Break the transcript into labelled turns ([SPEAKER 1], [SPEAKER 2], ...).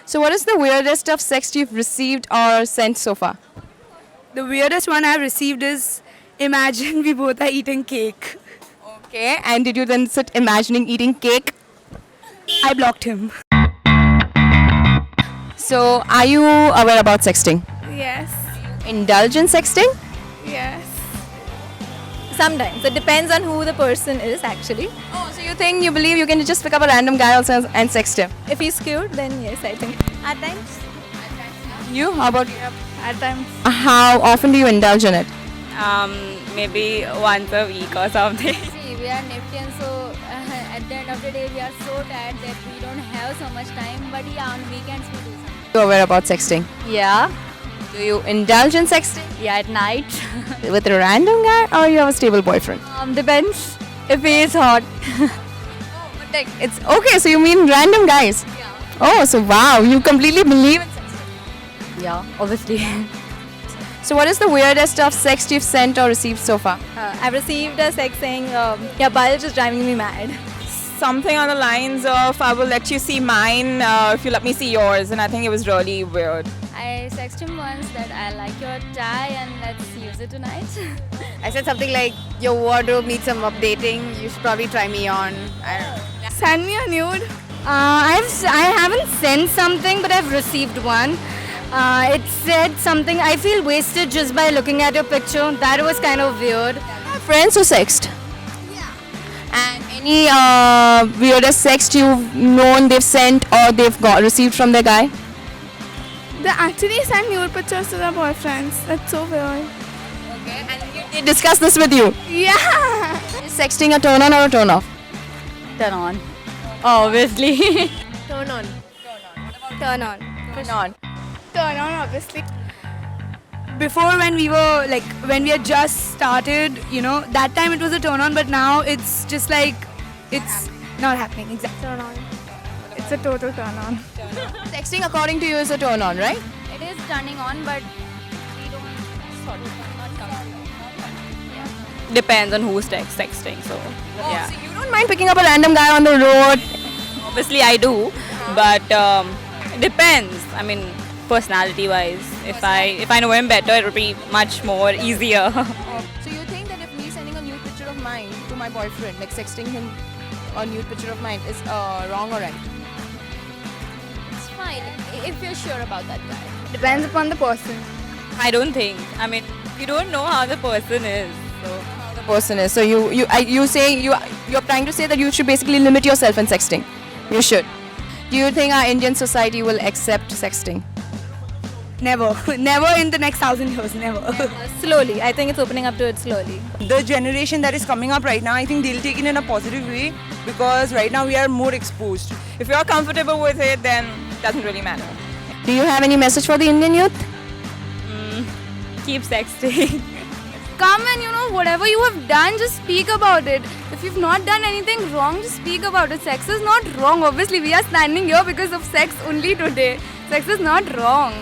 [SPEAKER 1] So, what is the weirdest of sext you've received or sent so far?
[SPEAKER 2] The weirdest one I've received is imagine we both are eating cake.
[SPEAKER 1] Okay, and did you then sit imagining eating cake?
[SPEAKER 2] I blocked him.
[SPEAKER 1] So, are you aware about sexting?
[SPEAKER 2] Yes.
[SPEAKER 1] Indulge in sexting?
[SPEAKER 2] Yes.
[SPEAKER 3] Sometimes. It depends on who the person is actually.
[SPEAKER 1] Oh, so you believe you can just pick up a random guy also and sext him?
[SPEAKER 3] If he's cute, then yes, I think. At times.
[SPEAKER 1] You? How about you?
[SPEAKER 2] At times.
[SPEAKER 1] How often do you indulge in it?
[SPEAKER 4] Maybe once a week or something.
[SPEAKER 5] See, we are Neptune, so at the end of the day, we are so tired that we don't have so much time. But yeah, on weekends we do something.
[SPEAKER 1] You aware about sexting?
[SPEAKER 3] Yeah.
[SPEAKER 1] Do you indulge in sexting
[SPEAKER 3] Yeah, at night.
[SPEAKER 1] with a random guy or you have a stable boyfriend?
[SPEAKER 3] Depends. If he is hot.
[SPEAKER 1] But like, it's okay, so you mean random guys? Yeah. Oh, so wow, you completely believe in sexting.
[SPEAKER 3] Yeah, obviously.
[SPEAKER 1] So what is the weirdest of sext you've sent or received so far?
[SPEAKER 3] I've received a sex saying, your bulge is driving me mad.
[SPEAKER 4] Something on the lines of, I will let you see mine if you let me see yours. And I think it was really weird.
[SPEAKER 5] I texted him once that I like your tie and let's use it tonight.
[SPEAKER 6] I said something like, your wardrobe needs some updating. You should probably try me on. I don't know.
[SPEAKER 2] Send me a nude.
[SPEAKER 3] I haven't sent something, but I've received one. It said something, I feel wasted just by looking at your picture. That was kind of weird.
[SPEAKER 1] Friends who sext? Yeah. And any weirdest sext you've known they've sent or they've received from their guy?
[SPEAKER 2] They actually send nude pictures to their boyfriends. That's so weird.
[SPEAKER 1] Okay, and they discuss this with you?
[SPEAKER 2] Yeah.
[SPEAKER 1] Is sexting a turn on or a turn off?
[SPEAKER 3] Turn on. Obviously.
[SPEAKER 2] Turn on.
[SPEAKER 1] Turn on.
[SPEAKER 2] Turn on, obviously. Before when we were like, when we had just started, you know, that time it was a turn on, but now it's just like, it's not happening. Exactly. Turn on. It's a total turn on.
[SPEAKER 1] Sexting according to you is a turn on, right?
[SPEAKER 5] It is turning on, but we don't sort of not come.
[SPEAKER 4] Depends on who's texting. So, yeah.
[SPEAKER 1] So you don't mind picking up a random guy on the road?
[SPEAKER 4] Obviously, I do. But it depends. I mean, personality-wise. If I know him better, it would be much more easier.
[SPEAKER 1] So you think that if me sending a nude picture of mine to my boyfriend, like sexting him a nude picture of mine, is wrong or right?
[SPEAKER 5] It's fine if you're sure about that guy.
[SPEAKER 2] Depends upon the person.
[SPEAKER 4] I don't think. I mean, you don't know how the person is. So.
[SPEAKER 1] The person is. So you say you're trying to say that you should basically limit yourself in sexting. You should. Do you think our Indian society will accept sexting?
[SPEAKER 2] Never. Never in the next 1,000 years. Never.
[SPEAKER 3] Slowly. I think it's opening up to it slowly.
[SPEAKER 7] The generation that is coming up right now, I think they'll take it in a positive way because right now we are more exposed.
[SPEAKER 4] If you're comfortable with it, then it doesn't really matter.
[SPEAKER 1] Do you have any message for the Indian youth?
[SPEAKER 4] Keep sexting.
[SPEAKER 2] Come and, you know, whatever you have done, just speak about it. If you've not done anything wrong, just speak about it. Sex is not wrong. Obviously, we are standing here because of sex only today. Sex is not wrong.